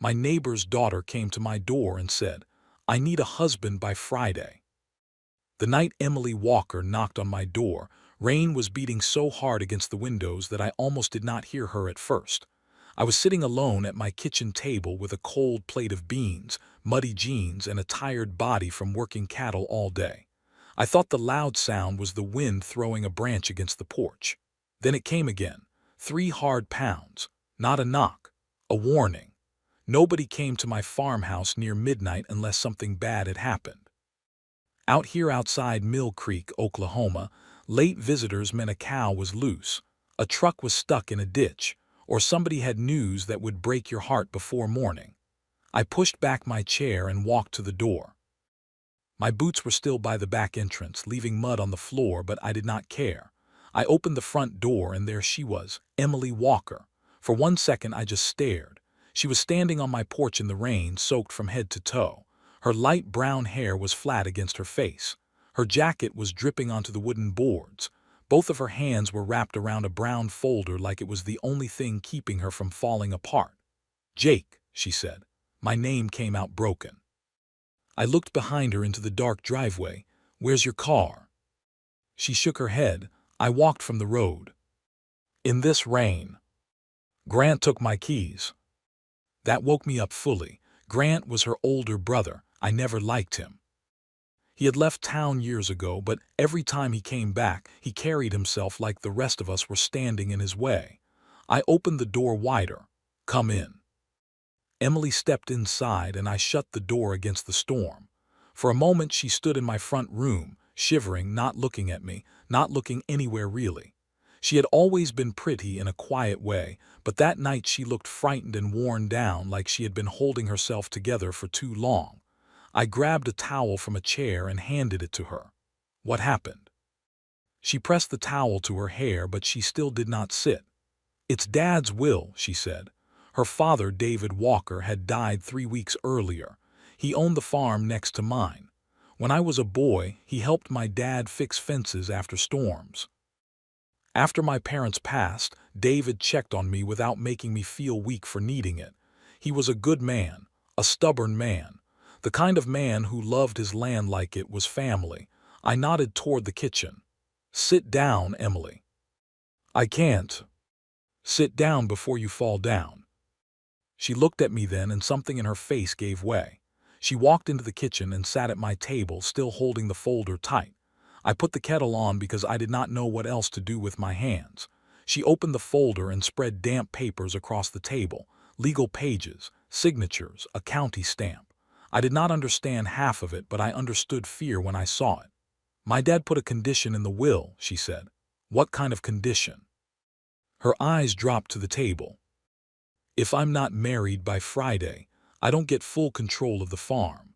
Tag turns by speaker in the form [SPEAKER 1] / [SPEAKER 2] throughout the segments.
[SPEAKER 1] My neighbor's daughter came to my door and said, "I need a husband by Friday." The night Emily Walker knocked on my door, rain was beating so hard against the windows that I almost did not hear her at first. I was sitting alone at my kitchen table with a cold plate of beans, muddy jeans, and a tired body from working cattle all day. I thought the loud sound was the wind throwing a branch against the porch. Then it came again, 3 hard pounds, not a knock, a warning. Nobody came to my farmhouse near midnight unless something bad had happened. Out here outside Mill Creek, Oklahoma, late visitors meant a cow was loose, a truck was stuck in a ditch, or somebody had news that would break your heart before morning. I pushed back my chair and walked to the door. My boots were still by the back entrance, leaving mud on the floor, but I did not care. I opened the front door and there she was, Emily Walker. For 1 second I just stared. She was standing on my porch in the rain, soaked from head to toe. Her light brown hair was flat against her face. Her jacket was dripping onto the wooden boards. Both of her hands were wrapped around a brown folder like it was the only thing keeping her from falling apart. "Jake," she said. My name came out broken. I looked behind her into the dark driveway. "Where's your car?" She shook her head. I walked from the road. "In this rain." "Grant took my keys." That woke me up fully. Grant was her older brother. I never liked him. He had left town years ago, but every time he came back, he carried himself like the rest of us were standing in his way. I opened the door wider. "Come in." Emily stepped inside and I shut the door against the storm. For a moment she stood in my front room, shivering, not looking at me, not looking anywhere really. She had always been pretty in a quiet way, but that night she looked frightened and worn down, like she had been holding herself together for too long. I grabbed a towel from a chair and handed it to her. "What happened?" She pressed the towel to her hair, but she still did not sit. "It's Dad's will," she said. Her father, David Walker, had died 3 weeks earlier. He owned the farm next to mine. When I was a boy, he helped my dad fix fences after storms. After my parents passed, David checked on me without making me feel weak for needing it. He was a good man, a stubborn man, the kind of man who loved his land like it was family. I nodded toward the kitchen. "Sit down, Emily." "I can't." "Sit down before you fall down." She looked at me then and something in her face gave way. She walked into the kitchen and sat at my table, still holding the folder tight. I put the kettle on because I did not know what else to do with my hands. She opened the folder and spread damp papers across the table, legal pages, signatures, a county stamp. I did not understand half of it, but I understood fear when I saw it. "My dad put a condition in the will," she said. "What kind of condition?" Her eyes dropped to the table. "If I'm not married by Friday, I don't get full control of the farm."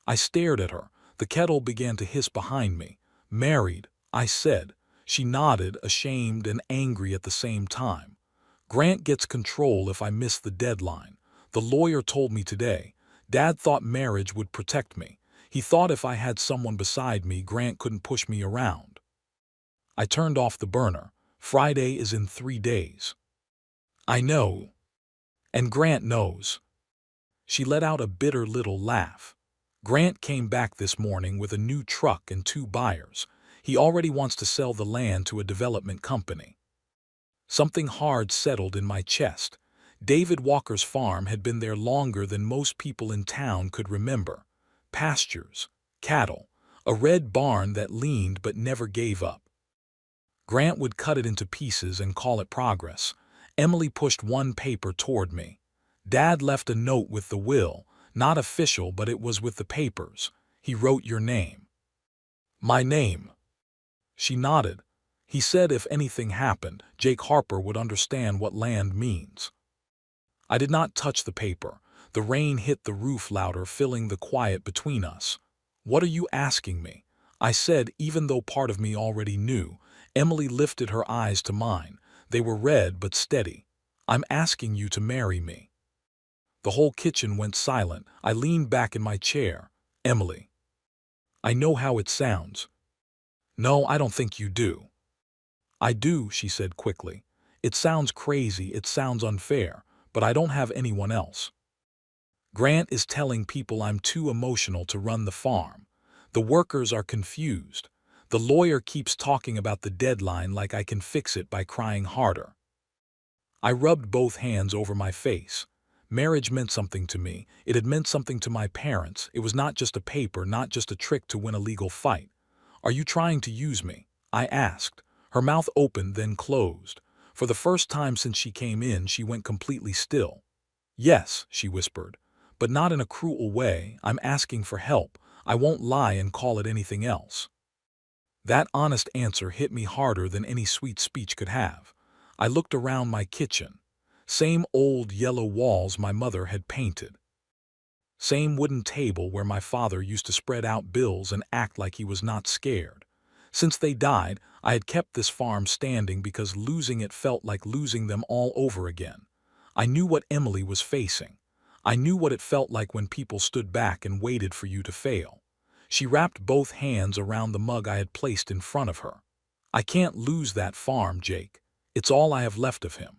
[SPEAKER 1] I stared at her. The kettle began to hiss behind me. "Married," I said. She nodded, ashamed and angry at the same time. "Grant gets control if I miss the deadline. The lawyer told me today. Dad thought marriage would protect me. He thought if I had someone beside me, Grant couldn't push me around." I turned off the burner. "Friday is in 3 days." "I know. And Grant knows." She let out a bitter little laugh. "Grant came back this morning with a new truck and 2 buyers. He already wants to sell the land to a development company." Something hard settled in my chest. David Walker's farm had been there longer than most people in town could remember. Pastures, cattle, a red barn that leaned but never gave up. Grant would cut it into pieces and call it progress. Emily pushed one paper toward me. "Dad left a note with the will. Not official, but it was with the papers. He wrote your name." "My name?" She nodded. "He said if anything happened, Jake Harper would understand what land means." I did not touch the paper. The rain hit the roof louder, filling the quiet between us. "What are you asking me?" I said, even though part of me already knew. Emily lifted her eyes to mine. They were red but steady. "I'm asking you to marry me." The whole kitchen went silent. I leaned back in my chair. "Emily, I know how it sounds." "No, I don't think you do." "I do," she said quickly. "It sounds crazy, it sounds unfair, but I don't have anyone else. Grant is telling people I'm too emotional to run the farm. The workers are confused. The lawyer keeps talking about the deadline like I can fix it by crying harder. I rubbed both hands over my face. Marriage meant something to me. It had meant something to my parents. It was not just a paper, not just a trick to win a legal fight. Are you trying to use me? I asked. Her mouth opened, then closed. For the first time since she came in, she went completely still. Yes, she whispered, but not in a cruel way. I'm asking for help. I won't lie and call it anything else. That honest answer hit me harder than any sweet speech could have. I looked around my kitchen. Same old yellow walls my mother had painted. Same wooden table where my father used to spread out bills and act like he was not scared. Since they died, I had kept this farm standing because losing it felt like losing them all over again. I knew what Emily was facing. I knew what it felt like when people stood back and waited for you to fail. She wrapped both hands around the mug I had placed in front of her. I can't lose that farm, Jake. It's all I have left of him.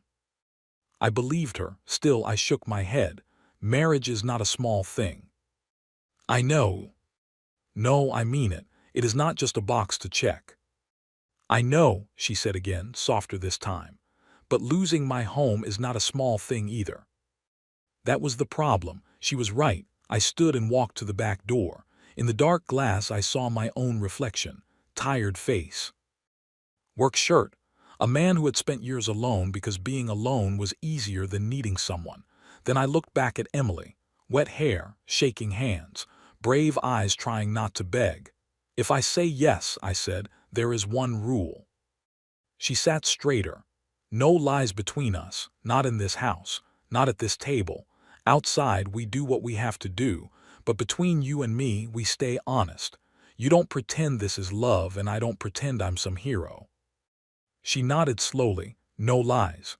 [SPEAKER 1] I believed her. Still, I shook my head. Marriage is not a small thing. I know. No, I mean it. It is not just a box to check. I know, she said again, softer this time. But losing my home is not a small thing either. That was the problem. She was right. I stood and walked to the back door. In the dark glass, I saw my own reflection. Tired face. Work shirt. A man who had spent years alone because being alone was easier than needing someone. Then I looked back at Emily. Wet hair, shaking hands, brave eyes trying not to beg. If I say yes, I said, there is one rule. She sat straighter. No lies between us, not in this house, not at this table. Outside, we do what we have to do, but between you and me, we stay honest. You don't pretend this is love, and I don't pretend I'm some hero. She nodded slowly. No lies.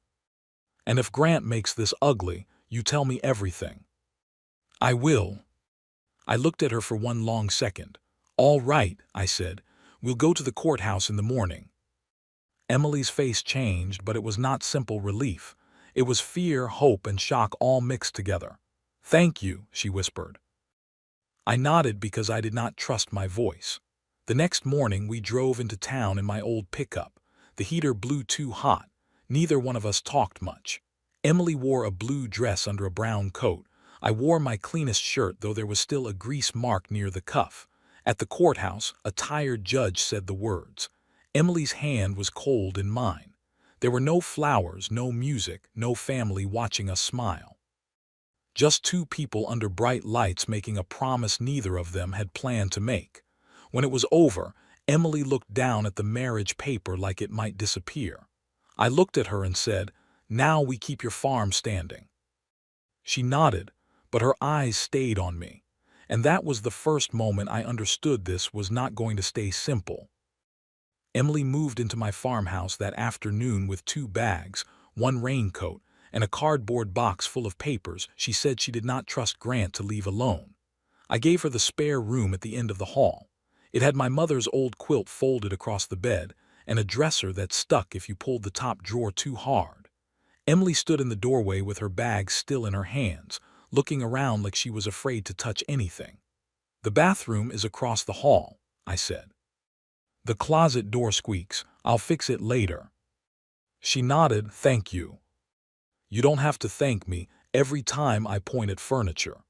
[SPEAKER 1] And if Grant makes this ugly, you tell me everything. I will. I looked at her for one long second. All right, I said. We'll go to the courthouse in the morning. Emily's face changed, but it was not simple relief. It was fear, hope, and shock all mixed together. Thank you, she whispered. I nodded because I did not trust my voice. The next morning, we drove into town in my old pickup. The heater blew too hot. Neither one of us talked much. Emily wore a blue dress under a brown coat. I wore my cleanest shirt, though there was still a grease mark near the cuff. At the courthouse, a tired judge said the words. Emily's hand was cold in mine. There were no flowers, no music, no family watching us smile. Just two people under bright lights making a promise neither of them had planned to make. When it was over, Emily looked down at the marriage paper like it might disappear. I looked at her and said, "Now we keep your farm standing." She nodded, but her eyes stayed on me. And that was the first moment I understood this was not going to stay simple. Emily moved into my farmhouse that afternoon with 2 bags, 1 raincoat, and a cardboard box full of papers. She said she did not trust Grant to leave alone. I gave her the spare room at the end of the hall. It had my mother's old quilt folded across the bed, and a dresser that stuck if you pulled the top drawer too hard. Emily stood in the doorway with her bag still in her hands, looking around like she was afraid to touch anything. The bathroom is across the hall, I said. The closet door squeaks. I'll fix it later. She nodded, thank you. You don't have to thank me every time I point at furniture.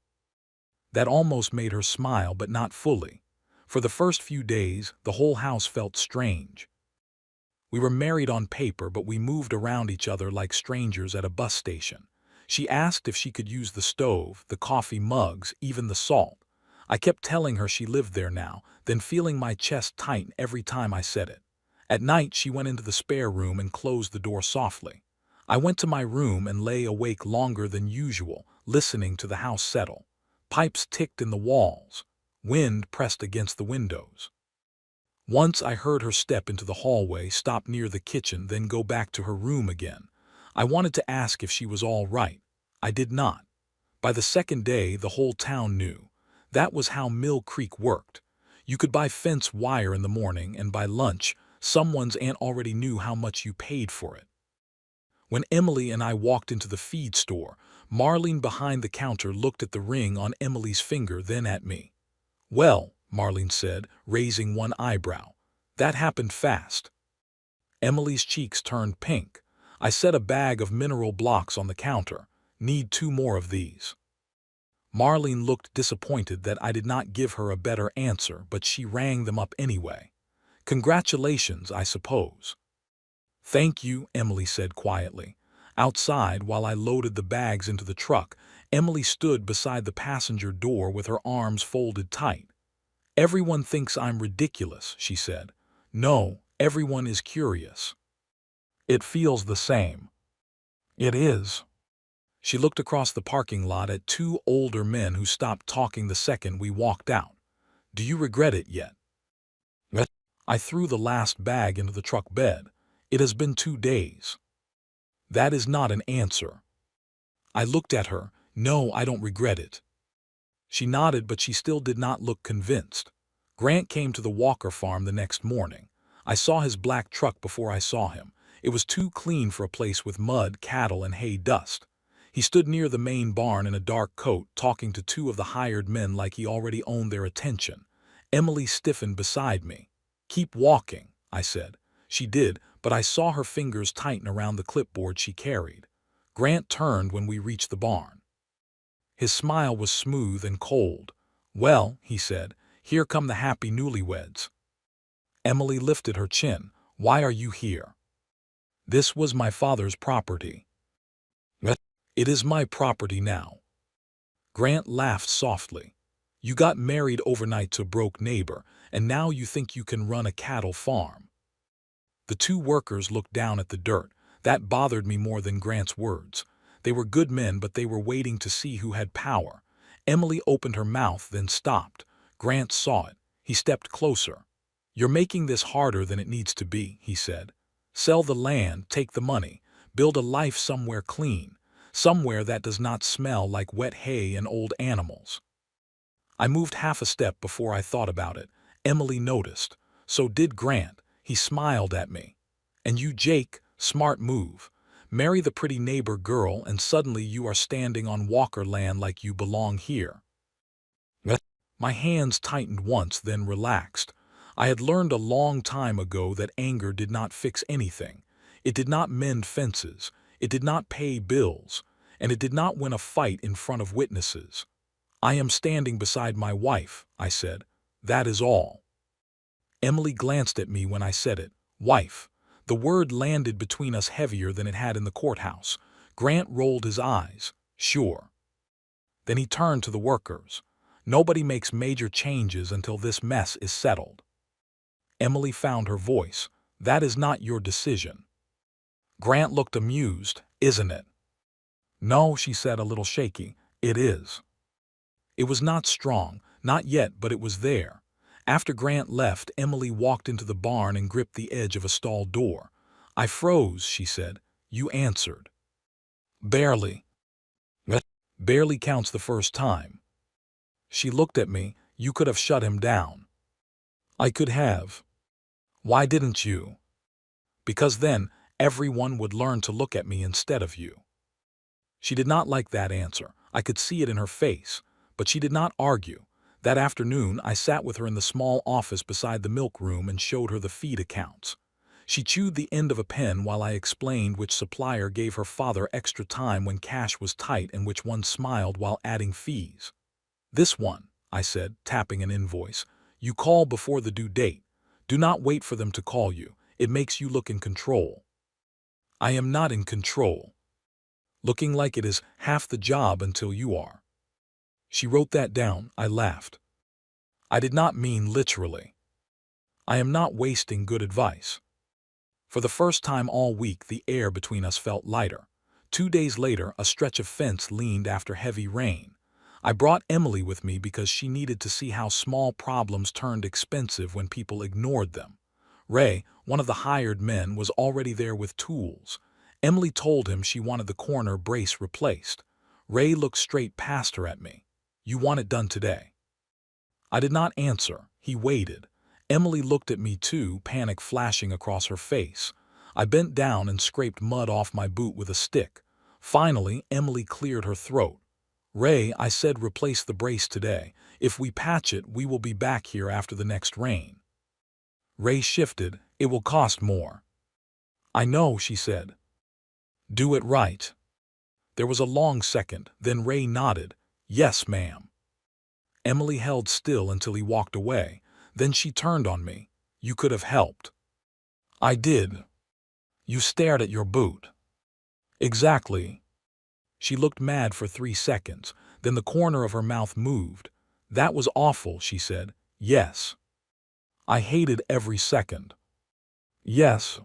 [SPEAKER 1] That almost made her smile, but not fully. For the first few days, the whole house felt strange. We were married on paper, but we moved around each other like strangers at a bus station. She asked if she could use the stove, the coffee mugs, even the salt. I kept telling her she lived there now, then feeling my chest tighten every time I said it. At night, she went into the spare room and closed the door softly. I went to my room and lay awake longer than usual, listening to the house settle. Pipes ticked in the walls. Wind pressed against the windows. Once I heard her step into the hallway, stop near the kitchen, then go back to her room again. I wanted to ask if she was all right. I did not. By the second day, the whole town knew. That was how Mill Creek worked. You could buy fence wire in the morning, and by lunch, someone's aunt already knew how much you paid for it. When Emily and I walked into the feed store, Marlene behind the counter looked at the ring on Emily's finger, then at me. "Well," Marlene said, raising one eyebrow, "that happened fast." Emily's cheeks turned pink. "I set a bag of mineral blocks on the counter. Need 2 more of these." Marlene looked disappointed that I did not give her a better answer, but she rang them up anyway. "Congratulations, I suppose." "Thank you," Emily said quietly. Outside, while I loaded the bags into the truck, Emily stood beside the passenger door with her arms folded tight. "Everyone thinks I'm ridiculous," she said. "No, everyone is curious." "It feels the same." "It is." She looked across the parking lot at 2 older men who stopped talking the second we walked out. "Do you regret it yet?" I threw the last bag into the truck bed. "It has been 2 days." "That is not an answer." I looked at her. "No, I don't regret it." She nodded, but she still did not look convinced. Grant came to the Walker farm the next morning. I saw his black truck before I saw him. It was too clean for a place with mud, cattle, and hay dust. He stood near the main barn in a dark coat, talking to 2 of the hired men like he already owned their attention. Emily stiffened beside me. "Keep walking," I said. She did, but I saw her fingers tighten around the clipboard she carried. Grant turned when we reached the barn. His smile was smooth and cold. "Well," he said, "here come the happy newlyweds." Emily lifted her chin. "Why are you here?" "This was my father's property." "It is my property now." Grant laughed softly. "You got married overnight to a broke neighbor, and now you think you can run a cattle farm." The 2 workers looked down at the dirt. That bothered me more than Grant's words. They were good men, but they were waiting to see who had power. Emily opened her mouth, then stopped. Grant saw it. He stepped closer. "You're making this harder than it needs to be," he said. "Sell the land, take the money, build a life somewhere clean, somewhere that does not smell like wet hay and old animals." I moved half a step before I thought about it. Emily noticed. So did Grant. He smiled at me. "And you, Jake, smart move. Marry the pretty neighbor girl and suddenly you are standing on Walker land like you belong here." My hands tightened once, then relaxed. I had learned a long time ago that anger did not fix anything. It did not mend fences. It did not pay bills. And it did not win a fight in front of witnesses. "I am standing beside my wife," I said. "That is all." Emily glanced at me when I said it. Wife. The word landed between us heavier than it had in the courthouse. Grant rolled his eyes. "Sure." Then he turned to the workers. "Nobody makes major changes until this mess is settled." Emily found her voice. "That is not your decision." Grant looked amused. "Isn't it?" "No," she said, a little shaky. "It is." It was not strong, not yet, but it was there. After Grant left, Emily walked into the barn and gripped the edge of a stall door. "I froze," she said. "You answered." "Barely." "Barely counts the first time." She looked at me. "You could have shut him down." "I could have." "Why didn't you?" "Because then everyone would learn to look at me instead of you." She did not like that answer. I could see it in her face. But she did not argue. That afternoon, I sat with her in the small office beside the milk room and showed her the feed accounts. She chewed the end of a pen while I explained which supplier gave her father extra time when cash was tight and which one smiled while adding fees. "This one," I said, tapping an invoice. "You call before the due date. Do not wait for them to call you. It makes you look in control." "I am not in control." "Looking like it is half the job until you are." She wrote that down. I laughed. "I did not mean literally." "I am not wasting good advice." For the first time all week, the air between us felt lighter. 2 days later, a stretch of fence leaned after heavy rain. I brought Emily with me because she needed to see how small problems turned expensive when people ignored them. Ray, one of the hired men, was already there with tools. Emily told him she wanted the corner brace replaced. Ray looked straight past her at me. "You want it done today?" I did not answer. He waited. Emily looked at me too, panic flashing across her face. I bent down and scraped mud off my boot with a stick. Finally, Emily cleared her throat. "Ray," I said, "replace the brace today. If we patch it, we will be back here after the next rain." Ray shifted. "It will cost more." "I know," she said. "Do it right." There was a long second, then Ray nodded. "Yes, ma'am." Emily held still until he walked away. Then she turned on me. "You could have helped." "I did." "You stared at your boot." "Exactly." She looked mad for 3 seconds, then the corner of her mouth moved. "That was awful," she said. "Yes." "I hated every second." "Yes."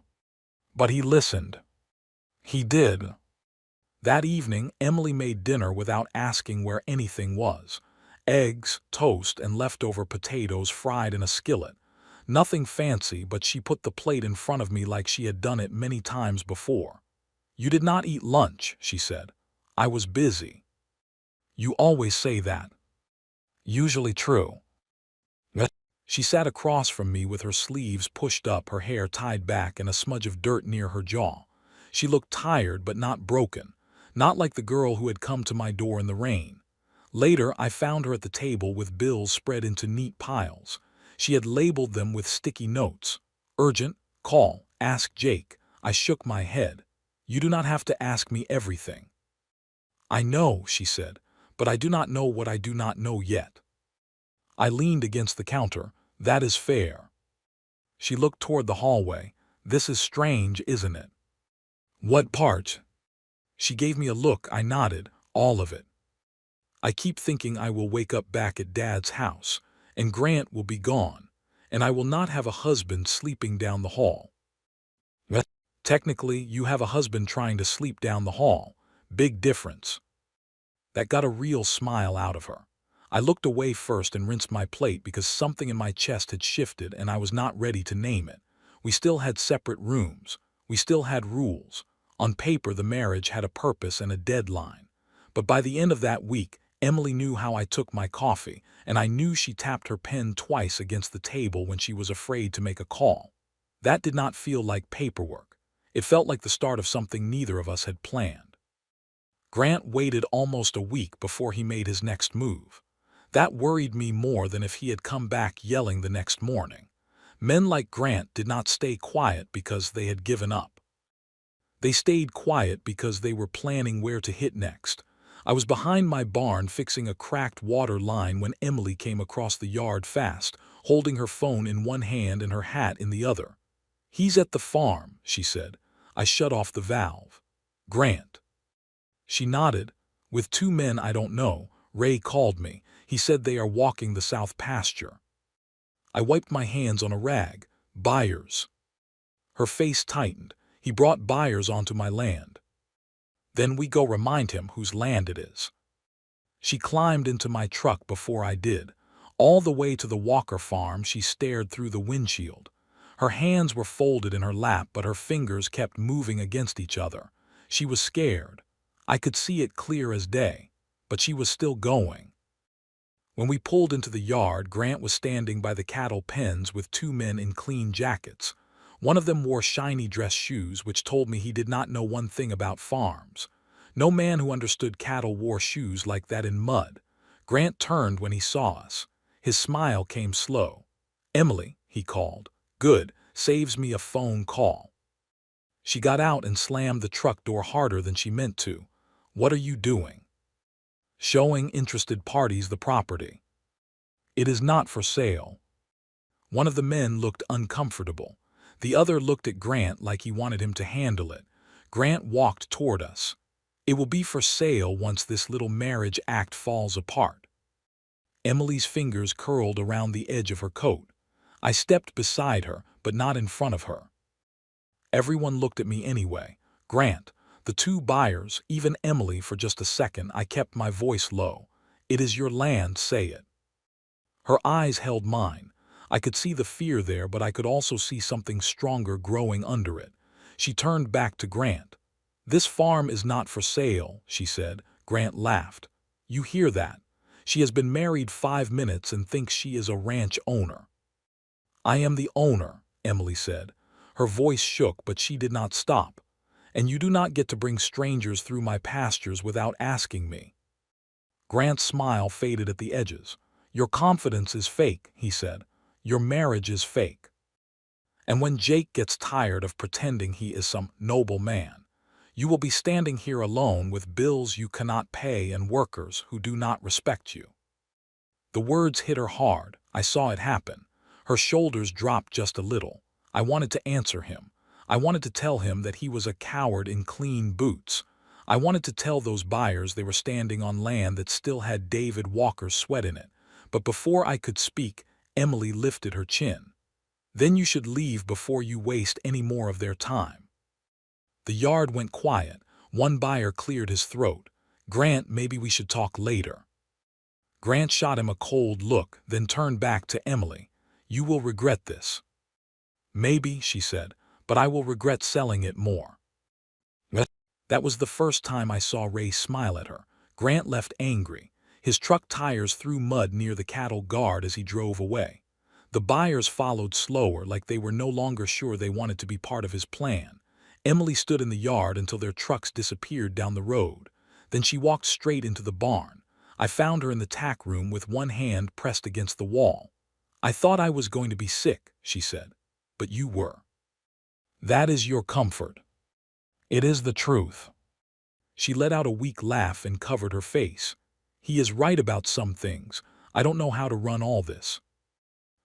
[SPEAKER 1] "But he listened." "He did." That evening, Emily made dinner without asking where anything was. Eggs, toast, and leftover potatoes fried in a skillet. Nothing fancy, but she put the plate in front of me like she had done it many times before. "You did not eat lunch," she said. "I was busy." "You always say that." "Usually true." She sat across from me with her sleeves pushed up, her hair tied back, and a smudge of dirt near her jaw. She looked tired but not broken, not like the girl who had come to my door in the rain. Later, I found her at the table with bills spread into neat piles. She had labeled them with sticky notes. "Urgent, call, ask Jake." I shook my head. "You do not have to ask me everything." "I know," she said, "but I do not know what I do not know yet." I leaned against the counter. "That is fair." She looked toward the hallway. "This is strange, isn't it?" "What part?" She gave me a look. I nodded. "All of it. I keep thinking I will wake up back at Dad's house, and Grant will be gone, and I will not have a husband sleeping down the hall." "Technically, you have a husband trying to sleep down the hall. Big difference." That got a real smile out of her. I looked away first and rinsed my plate because something in my chest had shifted and I was not ready to name it. We still had separate rooms. We still had rules. On paper, the marriage had a purpose and a deadline. But by the end of that week, Emily knew how I took my coffee, and I knew she tapped her pen twice against the table when she was afraid to make a call. That did not feel like paperwork. It felt like the start of something neither of us had planned. Grant waited almost a week before he made his next move. That worried me more than if he had come back yelling the next morning. Men like Grant did not stay quiet because they had given up. They stayed quiet because they were planning where to hit next. I was behind my barn fixing a cracked water line when Emily came across the yard fast, holding her phone in one hand and her hat in the other. "He's at the farm," she said. I shut off the valve. "Grant." She nodded. "With 2 men I don't know. Ray called me. He said they are walking the south pasture." I wiped my hands on a rag. "Byers." Her face tightened. "He brought Byers onto my land." "Then we go remind him whose land it is." She climbed into my truck before I did. All the way to the Walker farm she stared through the windshield. Her hands were folded in her lap, but her fingers kept moving against each other. She was scared. I could see it clear as day, but she was still going. When we pulled into the yard, Grant was standing by the cattle pens with 2 men in clean jackets. One of them wore shiny dress shoes, which told me he did not know one thing about farms. No man who understood cattle wore shoes like that in mud. Grant turned when he saw us. His smile came slow. "Emily," he called. "Good. Saves me a phone call." She got out and slammed the truck door harder than she meant to. "What are you doing?" "Showing interested parties the property." "It is not for sale." One of the men looked uncomfortable. The other looked at Grant like he wanted him to handle it. Grant walked toward us. "It will be for sale once this little marriage act falls apart." Emily's fingers curled around the edge of her coat. I stepped beside her, but not in front of her. Everyone looked at me anyway. Grant, the 2 Byers, even Emily. For just a second, I kept my voice low. "It is your land, say it." Her eyes held mine. I could see the fear there, but I could also see something stronger growing under it. She turned back to Grant. "This farm is not for sale," she said. Grant laughed. "You hear that? She has been married 5 minutes and thinks she is a ranch owner." "I am the owner," Emily said. Her voice shook, but she did not stop. and you do not get to bring strangers through my pastures without asking me." Grant's smile faded at the edges. "Your confidence is fake," he said. "Your marriage is fake. And when Jake gets tired of pretending he is some noble man, you will be standing here alone with bills you cannot pay and workers who do not respect you." The words hit her hard. I saw it happen. Her shoulders dropped just a little. I wanted to answer him. I wanted to tell him that he was a coward in clean boots. I wanted to tell those buyers they were standing on land that still had David Walker's sweat in it. But before I could speak, Emily lifted her chin. "Then you should leave before you waste any more of their time." The yard went quiet. One buyer cleared his throat. "Grant, maybe we should talk later." Grant shot him a cold look, then turned back to Emily. "You will regret this." "Maybe," she said, "but I will regret selling it more." That was the first time I saw Ray smile at her. Grant left angry. His truck tires threw mud near the cattle guard as he drove away. The buyers followed slower, like they were no longer sure they wanted to be part of his plan. Emily stood in the yard until their trucks disappeared down the road. Then she walked straight into the barn. I found her in the tack room with one hand pressed against the wall. "I thought I was going to be sick," she said. "But you were. That is your comfort." "It is the truth." She let out a weak laugh and covered her face. "He is right about some things. I don't know how to run all this."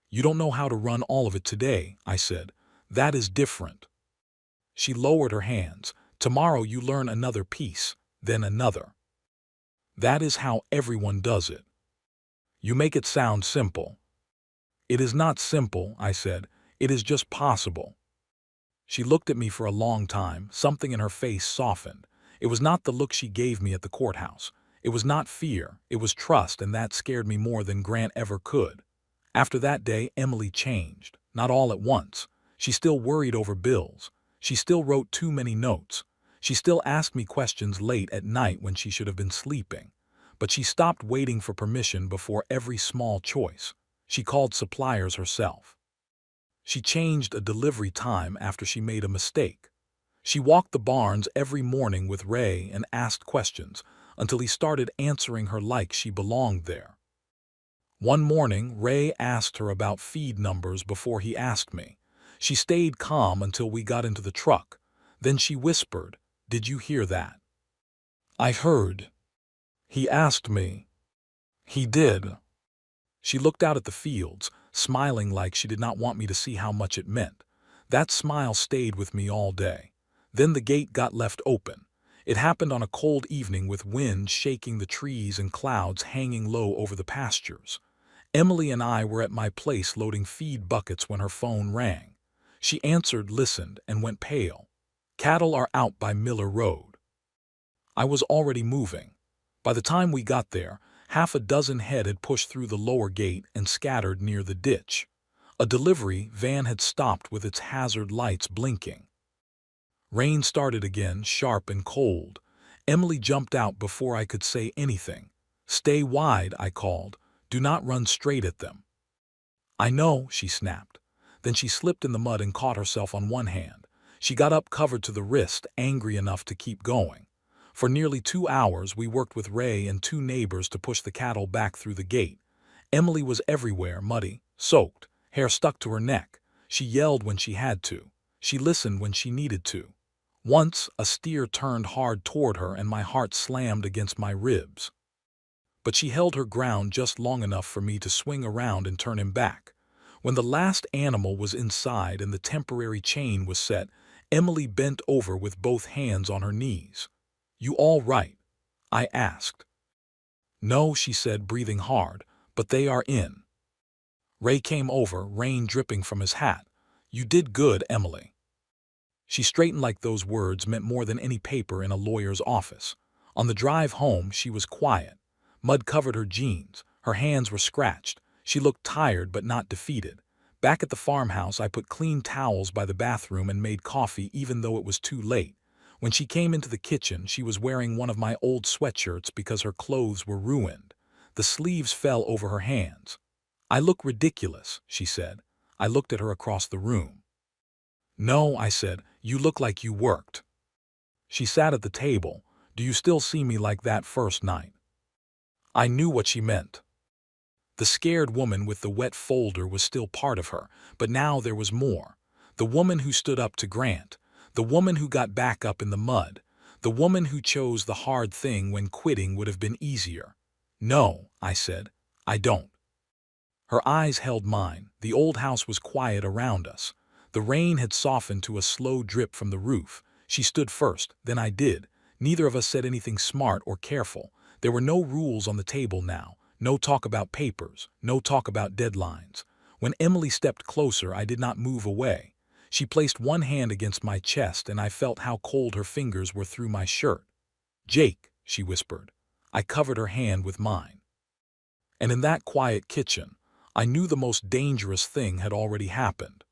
[SPEAKER 1] "You don't know how to run all of it today," I said. "That is different." She lowered her hands. "Tomorrow you learn another piece, then another. That is how everyone does it. You make it sound simple." "It is not simple," I said. "It is just possible." She looked at me for a long time. Something in her face softened. It was not the look she gave me at the courthouse. It was not fear. It was trust, and that scared me more than Grant ever could. After that day, Emily changed. Not all at once. She still worried over bills. She still wrote too many notes. She still asked me questions late at night when she should have been sleeping. But she stopped waiting for permission before every small choice. She called suppliers herself. She changed a delivery time after she made a mistake. She walked the barns every morning with Ray and asked questions until he started answering her like she belonged there. One morning, Ray asked her about feed numbers before he asked me. She stayed calm until we got into the truck. Then she whispered, "Did you hear that?" "I heard. He asked me." "He did." She looked out at the fields, smiling like she did not want me to see how much it meant. That smile stayed with me all day. Then the gate got left open. It happened on a cold evening with wind shaking the trees and clouds hanging low over the pastures. Emily and I were at my place loading feed buckets when her phone rang. She answered, listened, and went pale. "Cattle are out by Miller Road." I was already moving. By the time we got there, half a dozen head had pushed through the lower gate and scattered near the ditch. A delivery van had stopped with its hazard lights blinking. Rain started again, sharp and cold. Emily jumped out before I could say anything. "Stay wide," I called. "Do not run straight at them." "I know," she snapped. Then she slipped in the mud and caught herself on one hand. She got up covered to the wrist, angry enough to keep going. For nearly 2 hours, we worked with Ray and 2 neighbors to push the cattle back through the gate. Emily was everywhere, muddy, soaked, hair stuck to her neck. She yelled when she had to. She listened when she needed to. Once, a steer turned hard toward her and my heart slammed against my ribs. But she held her ground just long enough for me to swing around and turn him back. When the last animal was inside and the temporary chain was set, Emily bent over with both hands on her knees. "You all right?" I asked. "No," she said, breathing hard, "but they are in." Ray came over, rain dripping from his hat. "You did good, Emily." She straightened like those words meant more than any paper in a lawyer's office. On the drive home, she was quiet. Mud covered her jeans. Her hands were scratched. She looked tired but not defeated. Back at the farmhouse, I put clean towels by the bathroom and made coffee even though it was too late. When she came into the kitchen, she was wearing one of my old sweatshirts because her clothes were ruined. The sleeves fell over her hands. "I look ridiculous," she said. I looked at her across the room. "No," I said, "you look like you worked." She sat at the table. Do you still see me like that first night? I knew what she meant. The scared woman with the wet folder was still part of her, but now there was more. The woman who stood up to Grant. The woman who got back up in the mud. The woman who chose the hard thing when quitting would have been easier. No, I said. I don't. Her eyes held mine. The old house was quiet around us. The rain had softened to a slow drip from the roof. She stood first, then I did. Neither of us said anything smart or careful. There were no rules on the table now. No talk about papers. No talk about deadlines. When Emily stepped closer, I did not move away. She placed one hand against my chest, and I felt how cold her fingers were through my shirt. Jake, she whispered. I covered her hand with mine. And in that quiet kitchen, I knew the most dangerous thing had already happened.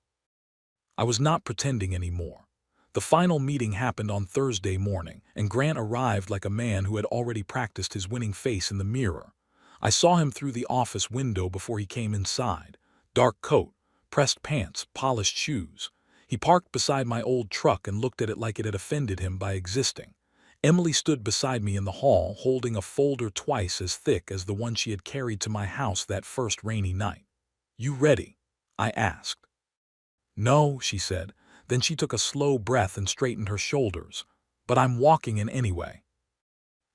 [SPEAKER 1] I was not pretending anymore. The final meeting happened on Thursday morning, and Grant arrived like a man who had already practiced his winning face in the mirror. I saw him through the office window before he came inside. Dark coat, pressed pants, polished shoes. He parked beside my old truck and looked at it like it had offended him by existing. Emily stood beside me in the hall, holding a folder twice as thick as the one she had carried to my house that first rainy night. You ready? I asked. No, she said. Then she took a slow breath and straightened her shoulders. But I'm walking in anyway.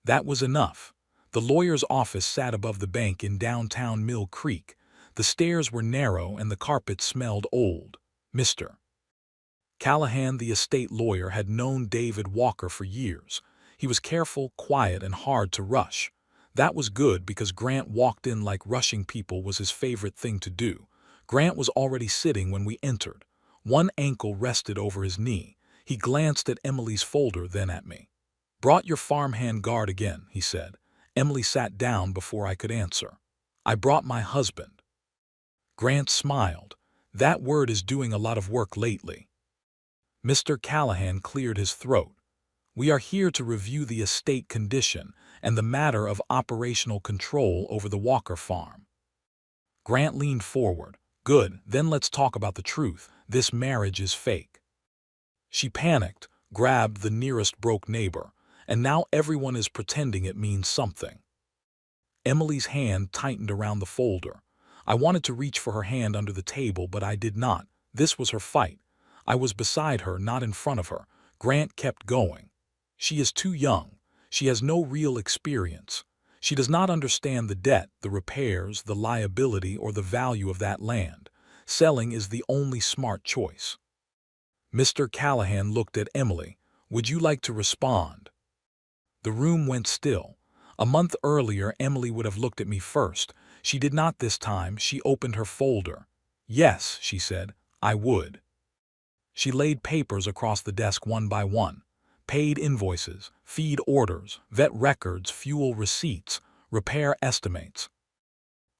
[SPEAKER 1] That was enough. The lawyer's office sat above the bank in downtown Mill Creek. The stairs were narrow and the carpet smelled old. Mr. Callahan, the estate lawyer, had known David Walker for years. He was careful, quiet, and hard to rush. That was good because Grant walked in like rushing people was his favorite thing to do. Grant was already sitting when we entered. One ankle rested over his knee. He glanced at Emily's folder, then at me. Brought your farmhand guard again, he said. Emily sat down before I could answer. I brought my husband. Grant smiled. That word is doing a lot of work lately. Mr. Callahan cleared his throat. We are here to review the estate condition and the matter of operational control over the Walker farm. Grant leaned forward. Good, then let's talk about the truth. This marriage is fake. She panicked, grabbed the nearest broke neighbor, and now everyone is pretending it means something. Emily's hand tightened around the folder. I wanted to reach for her hand under the table, but I did not. This was her fight. I was beside her, not in front of her. Grant kept going. She is too young. She has no real experience. She does not understand the debt, the repairs, the liability, or the value of that land. Selling is the only smart choice. Mr. Callahan looked at Emily. Would you like to respond? The room went still. A month earlier, Emily would have looked at me first. She did not this time. She opened her folder. Yes, she said, I would. She laid papers across the desk one by one. Paid invoices, feed orders, vet records, fuel receipts, repair estimates,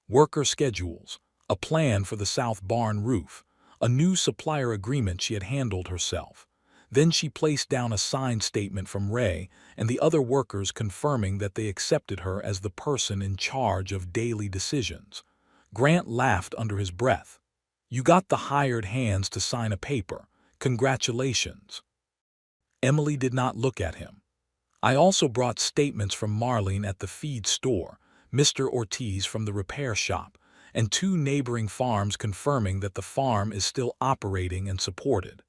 [SPEAKER 1] worker schedules, a plan for the south barn roof, a new supplier agreement she had handled herself. Then she placed down a signed statement from Ray and the other workers confirming that they accepted her as the person in charge of daily decisions. Grant laughed under his breath. You got the hired hands to sign a paper. Congratulations. Emily did not look at him. I also brought statements from Marlene at the feed store, Mr. Ortiz from the repair shop, and 2 neighboring farms confirming that the farm is still operating and supported.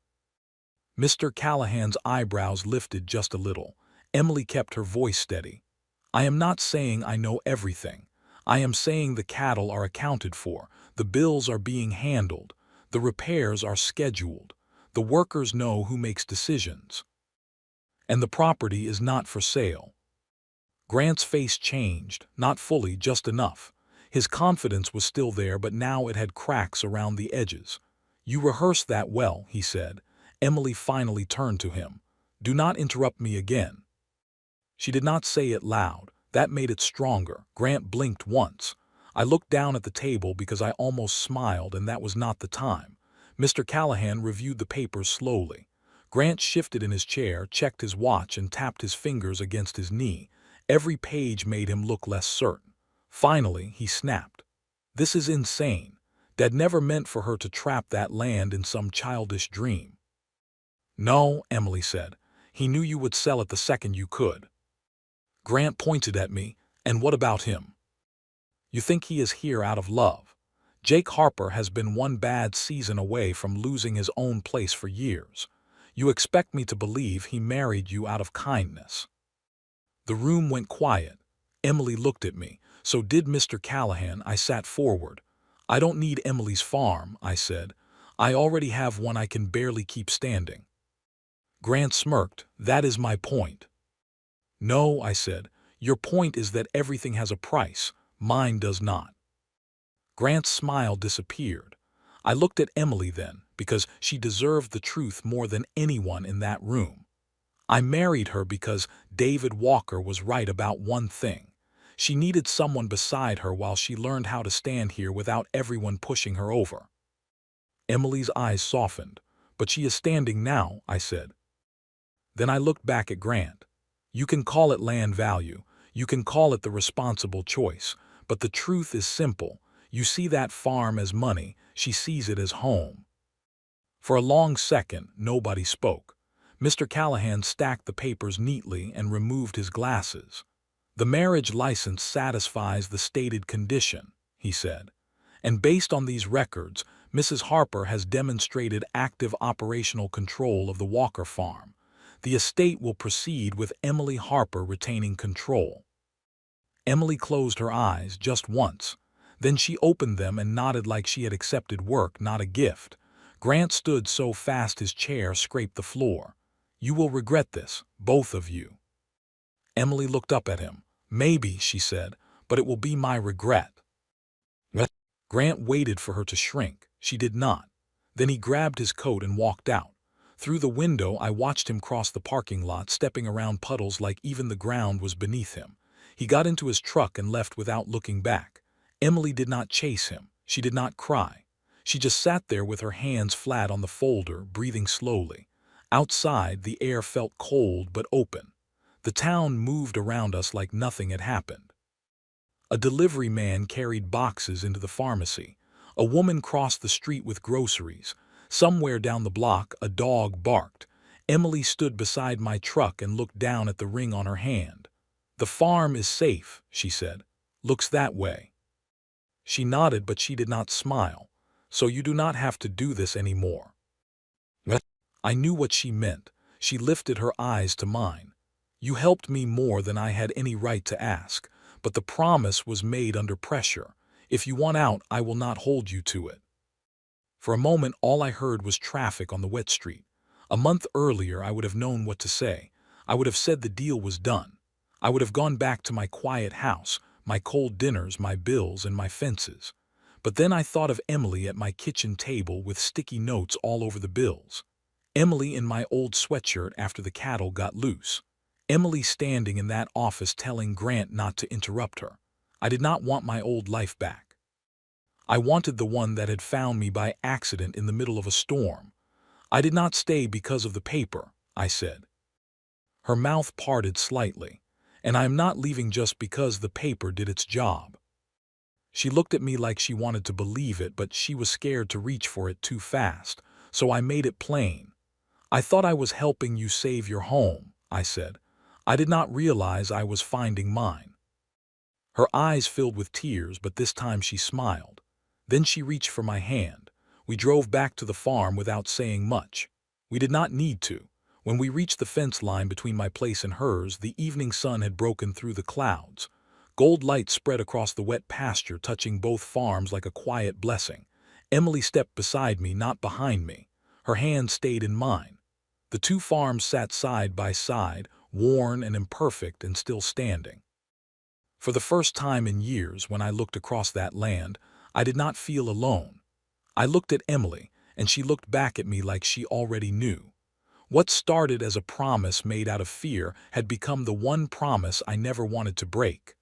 [SPEAKER 1] Mr. Callahan's eyebrows lifted just a little. Emily kept her voice steady. I am not saying I know everything. I am saying the cattle are accounted for, the bills are being handled, the repairs are scheduled, the workers know who makes decisions. And the property is not for sale. Grant's face changed, not fully, just enough. His confidence was still there, but now it had cracks around the edges. You rehearsed that well, he said. Emily finally turned to him. Do not interrupt me again. She did not say it loud. That made it stronger. Grant blinked once. I looked down at the table because I almost smiled, and that was not the time. Mr. Callahan reviewed the papers slowly. Grant shifted in his chair, checked his watch, and tapped his fingers against his knee. Every page made him look less certain. Finally, he snapped. This is insane. Dad never meant for her to trap that land in some childish dream. No, Emily said. He knew you would sell it the second you could. Grant pointed at me. And what about him? You think he is here out of love? Jake Harper has been one bad season away from losing his own place for years. You expect me to believe he married you out of kindness? The room went quiet. Emily looked at me. So did Mr. Callahan. I sat forward. I don't need Emily's farm, I said. I already have one I can barely keep standing. Grant smirked. That is my point. No, I said. Your point is that everything has a price. Mine does not. Grant's smile disappeared. I looked at Emily then, because she deserved the truth more than anyone in that room. I married her because David Walker was right about one thing. She needed someone beside her while she learned how to stand here without everyone pushing her over. Emily's eyes softened. But she is standing now, I said. Then I looked back at Grant. You can call it land value. You can call it the responsible choice. But the truth is simple. You see that farm as money. She sees it as home. For a long second, nobody spoke. Mr. Callahan stacked the papers neatly and removed his glasses. The marriage license satisfies the stated condition, he said. And based on these records, Mrs. Harper has demonstrated active operational control of the Walker farm. The estate will proceed with Emily Harper retaining control. Emily closed her eyes just once. Then she opened them and nodded like she had accepted work, not a gift. Grant stood so fast his chair scraped the floor. You will regret this, both of you. Emily looked up at him. Maybe, she said, but it will be my regret. Grant waited for her to shrink. She did not. Then he grabbed his coat and walked out. Through the window, I watched him cross the parking lot, stepping around puddles like even the ground was beneath him. He got into his truck and left without looking back. Emily did not chase him. She did not cry. She just sat there with her hands flat on the folder, breathing slowly. Outside, the air felt cold but open. The town moved around us like nothing had happened. A delivery man carried boxes into the pharmacy. A woman crossed the street with groceries. Somewhere down the block, a dog barked. Emily stood beside my truck and looked down at the ring on her hand. The farm is safe, she said. Looks that way. She nodded, but she did not smile. So you do not have to do this anymore. I knew what she meant. She lifted her eyes to mine. You helped me more than I had any right to ask, but the promise was made under pressure. If you want out, I will not hold you to it. For a moment, all I heard was traffic on the wet street. A month earlier, I would have known what to say. I would have said the deal was done. I would have gone back to my quiet house, my cold dinners, my bills, and my fences. But then I thought of Emily at my kitchen table with sticky notes all over the bills. Emily in my old sweatshirt after the cattle got loose. Emily standing in that office telling Grant not to interrupt her. I did not want my old life back. I wanted the one that had found me by accident in the middle of a storm. I did not stay because of the paper, I said. Her mouth parted slightly. And I am not leaving just because the paper did its job. She looked at me like she wanted to believe it, but she was scared to reach for it too fast, so I made it plain. I thought I was helping you save your home, I said. I did not realize I was finding mine. Her eyes filled with tears, but this time she smiled. Then she reached for my hand. We drove back to the farm without saying much. We did not need to. When we reached the fence line between my place and hers, the evening sun had broken through the clouds. Gold light spread across the wet pasture, touching both farms like a quiet blessing. Emily stepped beside me, not behind me. Her hand stayed in mine. The two farms sat side by side, worn and imperfect and still standing. For the first time in years, when I looked across that land, I did not feel alone. I looked at Emily, and she looked back at me like she already knew. What started as a promise made out of fear had become the one promise I never wanted to break.